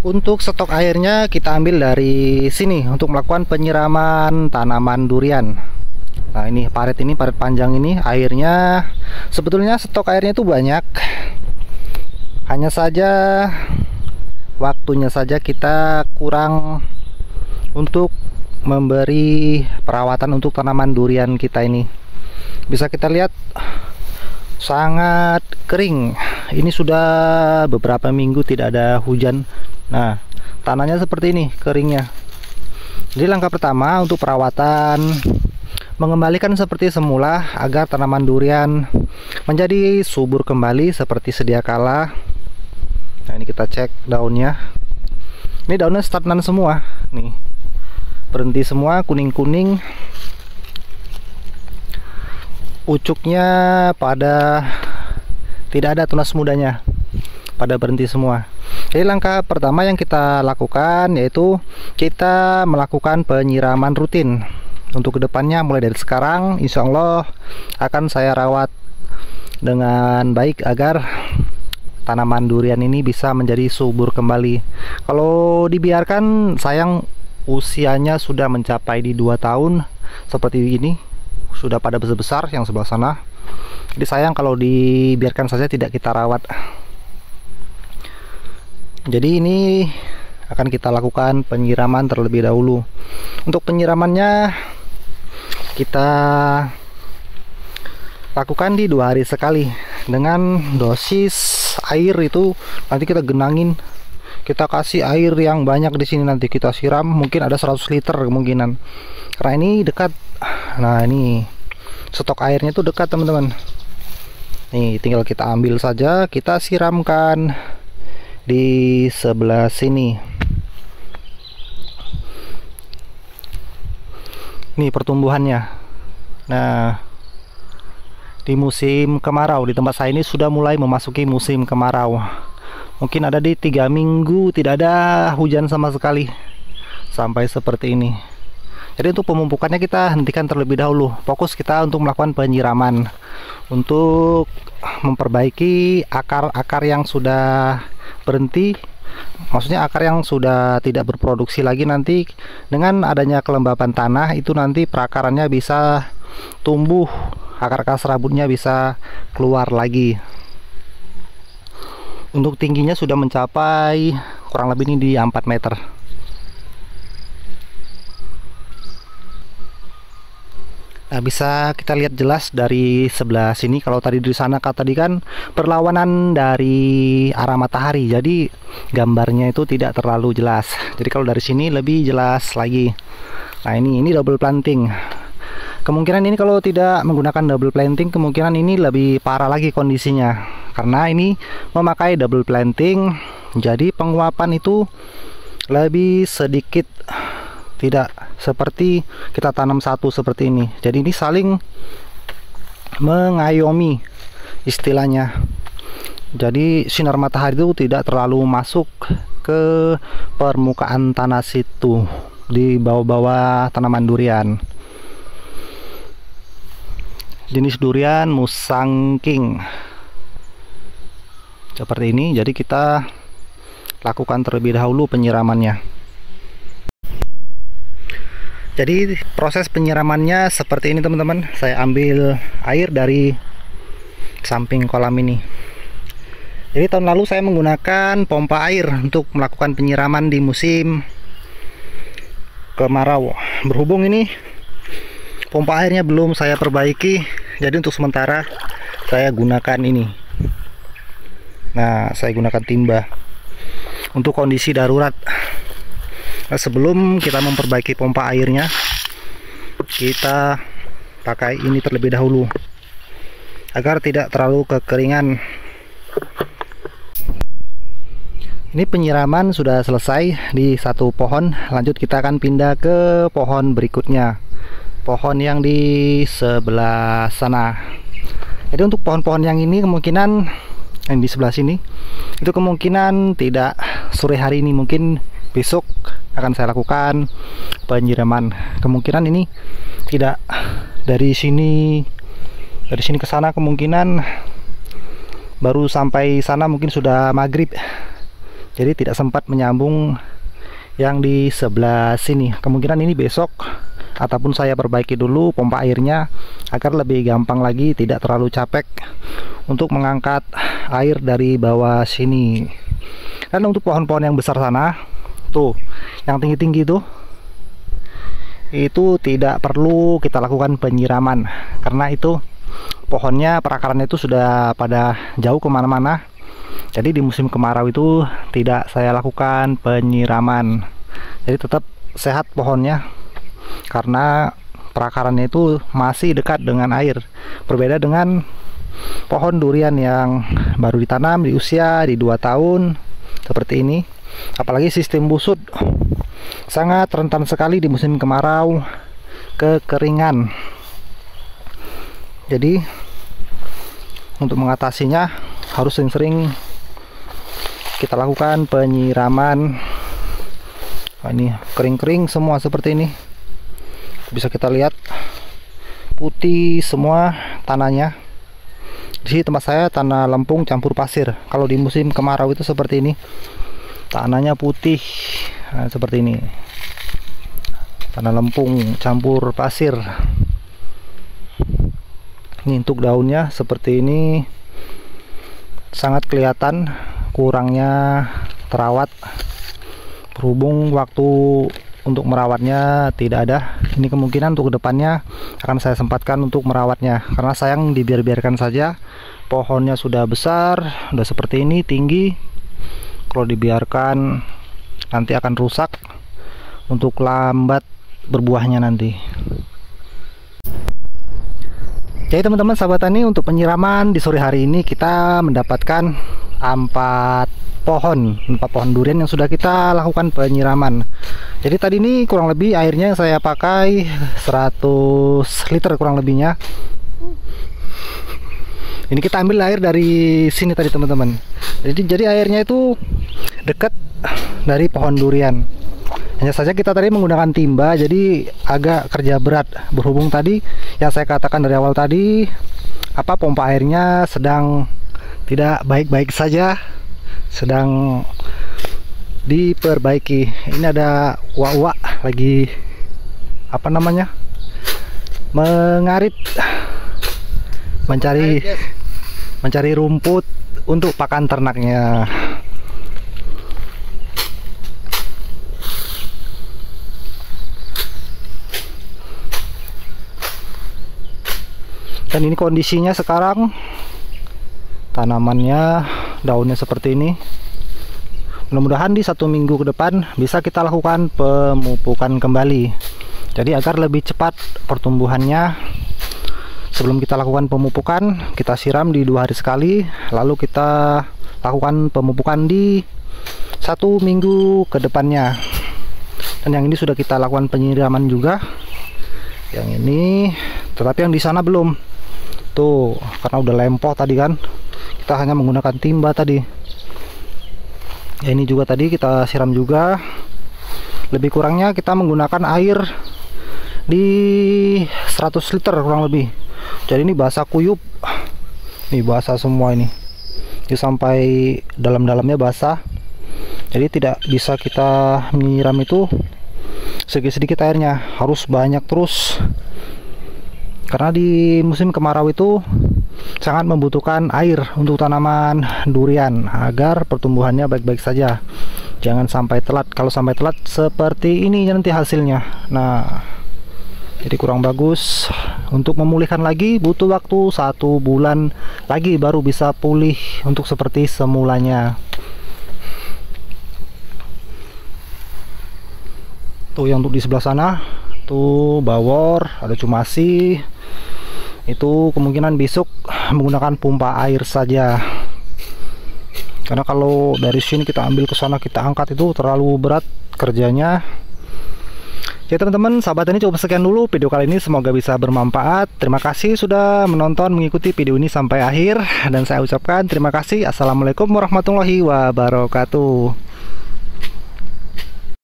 Untuk stok airnya kita ambil dari sini untuk melakukan penyiraman tanaman durian. Nah, ini parit panjang ini airnya sebetulnya stok airnya itu banyak. Hanya saja waktunya saja kita kurang untuk memberi perawatan untuk tanaman durian kita ini. Bisa kita lihat sangat kering. Ini sudah beberapa minggu tidak ada hujan. Nah, tanahnya seperti ini keringnya. Jadi langkah pertama untuk perawatan, mengembalikan seperti semula agar tanaman durian menjadi subur kembali seperti sedia kala. Nah, ini kita cek daunnya. Ini daunnya stagnan semua. Nih, berhenti semua, kuning-kuning. Ucuknya pada tidak ada tunas mudanya, pada berhenti semua. Jadi langkah pertama yang kita lakukan yaitu kita melakukan penyiraman rutin. Untuk kedepannya mulai dari sekarang insya Allah akan saya rawat dengan baik agar tanaman durian ini bisa menjadi subur kembali. Kalau dibiarkan sayang, usianya sudah mencapai di 2 tahun seperti ini, sudah pada besar-besar yang sebelah sana. Jadi sayang kalau dibiarkan saja tidak kita rawat. Jadi ini akan kita lakukan penyiraman terlebih dahulu. Untuk penyiramannya kita lakukan di 2 hari sekali dengan dosis air itu nanti kita genangin. Kita kasih air yang banyak di sini, nanti kita siram mungkin ada 100 liter kemungkinan. Karena ini dekat. Nah, ini stok airnya itu dekat teman-teman. Nih tinggal kita ambil saja, kita siramkan di sebelah sini. Nih pertumbuhannya. Nah, di musim kemarau di tempat saya ini sudah mulai memasuki musim kemarau. Mungkin ada di 3 minggu tidak ada hujan sama sekali sampai seperti ini. Jadi untuk pemupukannya kita hentikan terlebih dahulu. Fokus kita untuk melakukan penyiraman untuk memperbaiki akar-akar yang sudah berhenti, maksudnya akar yang sudah tidak berproduksi lagi. Nanti dengan adanya kelembapan tanah itu nanti perakarannya bisa tumbuh, akar-akar serabutnya bisa keluar lagi. Untuk tingginya sudah mencapai kurang lebih ini di 4 meter. Nah, bisa kita lihat jelas dari sebelah sini. Kalau tadi di sana tadi kan perlawanan dari arah matahari, jadi gambarnya itu tidak terlalu jelas. Jadi kalau dari sini lebih jelas lagi. Nah, ini double planting. Kemungkinan ini kalau tidak menggunakan double planting, kemungkinan ini lebih parah lagi kondisinya. Karena ini memakai double planting, jadi penguapan itu lebih sedikit, tidak seperti kita tanam satu seperti ini. Jadi ini saling mengayomi istilahnya. Jadi sinar matahari itu tidak terlalu masuk ke permukaan tanah situ di bawah-bawah tanaman durian. Jenis durian Musang King seperti ini. Jadi kita lakukan terlebih dahulu penyiramannya. Jadi proses penyiramannya seperti ini teman-teman. Saya ambil air dari samping kolam ini. Jadi tahun lalu saya menggunakan pompa air untuk melakukan penyiraman di musim kemarau. Berhubung ini pompa airnya belum saya perbaiki, jadi untuk sementara saya gunakan ini. Nah, saya gunakan timba untuk kondisi darurat. Nah, sebelum kita memperbaiki pompa airnya, kita pakai ini terlebih dahulu agar tidak terlalu kekeringan. Ini penyiraman sudah selesai di satu pohon. Lanjut kita akan pindah ke pohon berikutnya, pohon yang di sebelah sana. Jadi untuk pohon-pohon yang ini kemungkinan yang di sebelah sini itu kemungkinan tidak sore hari ini, mungkin besok akan saya lakukan penyiraman. Kemungkinan ini tidak dari sini ke sana, kemungkinan baru sampai sana mungkin sudah maghrib. jadi tidak sempat menyambung yang di sebelah sini. Kemungkinan ini besok ataupun saya perbaiki dulu pompa airnya agar lebih gampang lagi, tidak terlalu capek untuk mengangkat air dari bawah sini. Dan untuk pohon-pohon yang besar sana tuh, yang tinggi-tinggi tuh, itu tidak perlu kita lakukan penyiraman karena itu pohonnya, perakarannya itu sudah pada jauh kemana-mana. Jadi di musim kemarau itu tidak saya lakukan penyiraman, jadi tetap sehat pohonnya karena perakarannya itu masih dekat dengan air. Berbeda dengan pohon durian yang baru ditanam di usia di 2 tahun seperti ini, apalagi sistem busut, sangat rentan sekali di musim kemarau kekeringan. Jadi untuk mengatasinya harus sering-sering kita lakukan penyiraman. Nah, ini kering-kering semua seperti ini, bisa kita lihat putih semua tanahnya. Di tempat saya tanah lempung campur pasir. Kalau di musim kemarau itu seperti ini, tanahnya putih. Nah, seperti ini, tanah lempung campur pasir. Ini untuk daunnya seperti ini, sangat kelihatan kurangnya terawat, berhubung waktu untuk merawatnya tidak ada. Ini kemungkinan untuk kedepannya akan saya sempatkan untuk merawatnya, karena sayang dibiarkan saja. Pohonnya sudah besar, sudah seperti ini tinggi. Kalau dibiarkan nanti akan rusak, untuk lambat berbuahnya nanti. Jadi teman-teman sahabat tani, untuk penyiraman di sore hari ini kita mendapatkan 4 pohon durian yang sudah kita lakukan penyiraman. Jadi tadi ini kurang lebih airnya saya pakai 100 liter kurang lebihnya. Ini kita ambil air dari sini tadi teman-teman. Jadi airnya itu dekat dari pohon durian. Hanya saja kita tadi menggunakan timba, jadi agak kerja berat. Berhubung tadi yang saya katakan dari awal tadi, pompa airnya sedang tidak baik-baik saja, sedang diperbaiki. Ini ada uak-uak lagi mengarit, mencari rumput untuk pakan ternaknya. Dan ini kondisinya sekarang, tanamannya daunnya seperti ini. Mudah-mudahan di 1 minggu ke depan bisa kita lakukan pemupukan kembali, jadi agar lebih cepat pertumbuhannya. Sebelum kita lakukan pemupukan, kita siram di 2 hari sekali, lalu kita lakukan pemupukan di 1 minggu ke depannya. Dan yang ini sudah kita lakukan penyiraman juga, yang ini, tetapi yang di sana belum tuh, karena udah lempoh tadi kan, kita hanya menggunakan timba tadi. Ya, ini juga tadi kita siram juga. Lebih kurangnya kita menggunakan air di 100 liter kurang lebih. Jadi ini basah kuyup, ini basah semua ini sampai dalam-dalamnya basah. Jadi tidak bisa kita menyiram itu sedikit-sedikit airnya, harus banyak terus. Karena di musim kemarau itu sangat membutuhkan air untuk tanaman durian agar pertumbuhannya baik-baik saja. Jangan sampai telat. Kalau sampai telat seperti ini nanti hasilnya. Nah, jadi kurang bagus. Untuk memulihkan lagi butuh waktu 1 bulan lagi baru bisa pulih untuk seperti semulanya. Tuh yang untuk di sebelah sana, tuh bawor, ada cumasi. Itu kemungkinan besok menggunakan pompa air saja, karena kalau dari sini kita ambil ke sana kita angkat itu terlalu berat kerjanya. Ya teman-teman sahabat ini, cukup sekian dulu video kali ini, semoga bisa bermanfaat. Terima kasih sudah menonton, mengikuti video ini sampai akhir, dan saya ucapkan terima kasih. Assalamualaikum warahmatullahi wabarakatuh.